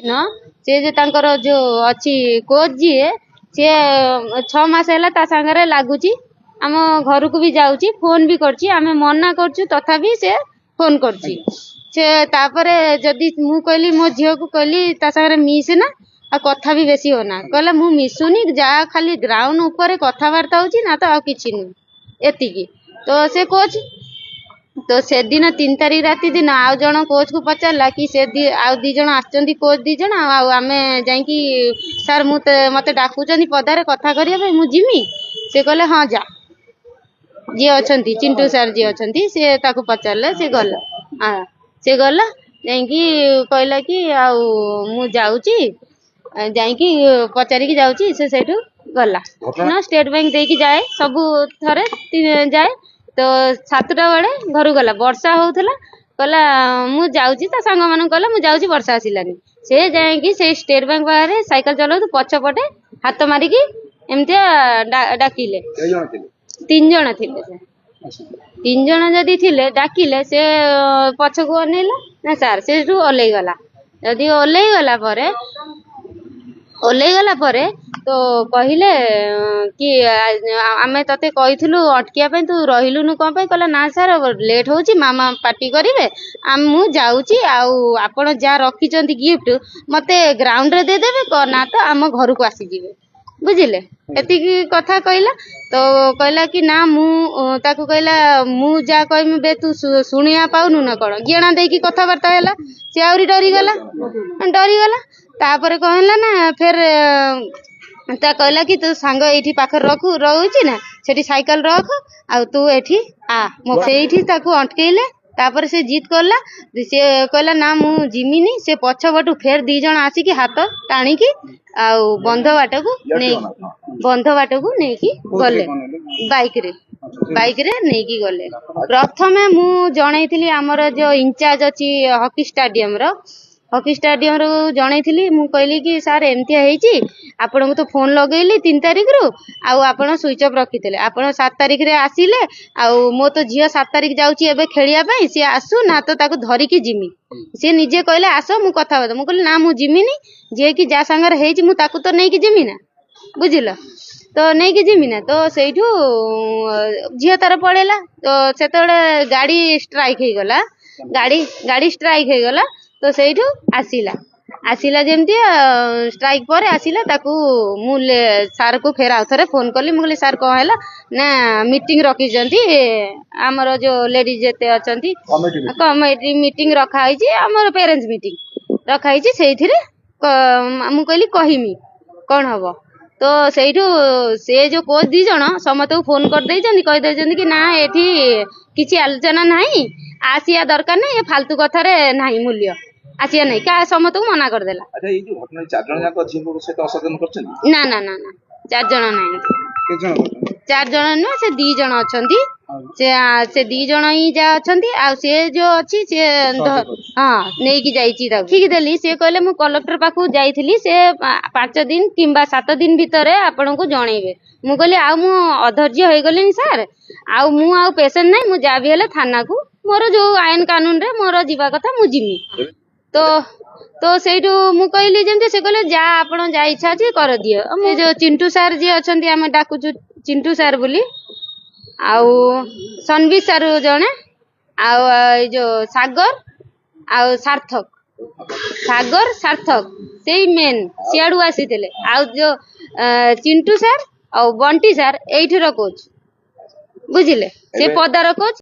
न से जे तांकर जो अच्छी कोच जी सी 6 मास है सागर लगुच आम घर को भी जाऊँगी फोन भी करची आम मना करछु तथापि से फोन करची से तापरे जदि मु कहली मो झील को कहली सागर मिस ना आ कथा भी बेसी होना कहला मु मिसुनी जा खाली ग्राउंड ऊपर कथबार्ता होची ना तो आ किछि नु एतिकी तो से कोच तो से दिन 3 तारीख राति दिन आउ जन कोच को पचारला कि से आउ दी जन आछंती कोच दी जन आमे जाईकी सर मते डाकुचंती पदारे कथा करिया भाई मु जिमी से कहले हां जा जी अछंती चिंटू सर जी अछंती से ताको पचारले से गला हां से गला जाईकी कहला कि आउ मु जाउची जाईकी पचारी की जाउची से सेठू गला ना स्टेट बैंक दे की जाए सब थरे जाए तो 7टा बेले घर गला वर्षा होउथला कहला मु जाउची ता संग मन कहला मु जाउची वर्षा आसिलानी से जाईकी से स्टेट बैंक बाहर साइकिल चलाउ तो पछपटे हाथ मारी की एमते डाकिले 3 जण थिले से 3 जण जदी थिले डाकिले से पछको अनेला ना सर से ओले गला जदी ओले गला परे तो कहले कि आमे तते कहिथलु अटकिया पे तू रहिलुनु कोन पे कहला ना सर लेट होची मामा पार्टी करिवे मु जाउची आउ आपण जा रखिचंती गिफ्ट मते ग्राउंड रे दे देबे को ना तो आम घर को आसी जीवे बुझिले एति कथा कहला तो कहला कि ना मु ताको कहला मु जा कहमी बे तू सुनिया पाउनु ना कोन गेणा दे की कथा वार्ता हैला से आउरी डरी गला तापर कहला ना फिर ता कहला कि तू सांग एठी पाखर रखु रहउची ना सेठी साइकिल रख आ तू एठी आ मो सेठी ताको अटकेले तापर से जीत करला से कहला ना मु जिमिनी से पछबटू फेर 2 जण आसी कि हाथ टाणी की आ बंध बाटकू नै की गले बाइक रे नै की गले प्रथमे मु जणैथिली हमर जो इंचार्ज अछि हॉकी स्टेडियम रो जणैथिली मु कहली कि सर एमतिया हेची आपण को तो फोन लगेली 3 तारीख रु आ आपण स्विच ऑफ रखितले आपण 7 तारीख रे आसीले आ मो तो झियो 7 तारीख जाउची एबे खेलिया पई से आसु ना तो ताको धरी की जिमी से निजे कहले आसो मु कथा बता मु कहली ना मु जिमिनी जे कि जा संगर हेची मु ताको तो नै की जिमी ना बुझिलो तो नै की जिमी ना तो सेठू झियो तार पळेला तो सेतळे गाड़ी स्ट्राइक हे गला गाड़ी स्ट्राइक हे गला तो सेठू आसिला जेमती स्ट्राइक पर आसिला ताकू मु सर को फेर आउथरे फोन करली मु कहली सर को हैला ना मीटिंग रखी जंती हमर जो लेडीज जेते अछंती कमिटी मीटिंग रखा हिची हमर पेरेंट्स मीटिंग रखा हिची सेइथिरे मु कहली कहिमी कोन हबो तो सेठू से जो कोच 2 जण समत को फोन कर दे जंती कहि दे जंती कि ना एठी किछि आलोचना नाही आसिया दरकार नै फालतू कथा रे नाही मूल्य आसिया नहीं क्या समत को मना कर देला अच्छा ये जो घटना 4 जण जाक झिंगो से तो असदन करछन ना 4 जण नहीं के जण करछन 4 जण न से 2 जण अछंती से 2 जण ही जा अछंती आ से जो अछि से हां नै की जाईची ता ठीक देली से कहले मु कलेक्टर पाखु जाईथिली से 5 दिन किंबा 7 दिन भीतर आपन को जणैबे मु कहली आ मु अधैर्य होई गलिन सर आ मु आ पेशेंट नै मु जा भी हेले थाना को मोर जो आईन कानून रे मोर जीवा कथा मु जिमी तो सेठू मु कहली जेमते से कहले जा आपण जा इच्छा अछि कर दियो मु जो चिंटू सर जी अछंती हम डाकू चिंटू सर बोली आउ सनवी सर जने आउ जो सागर सार्थक सेई मेन सियाडू आसीथिले आउ जो चिंटू सर आउ बंटी सर एठिरो कोच बुझिले से पदार कोच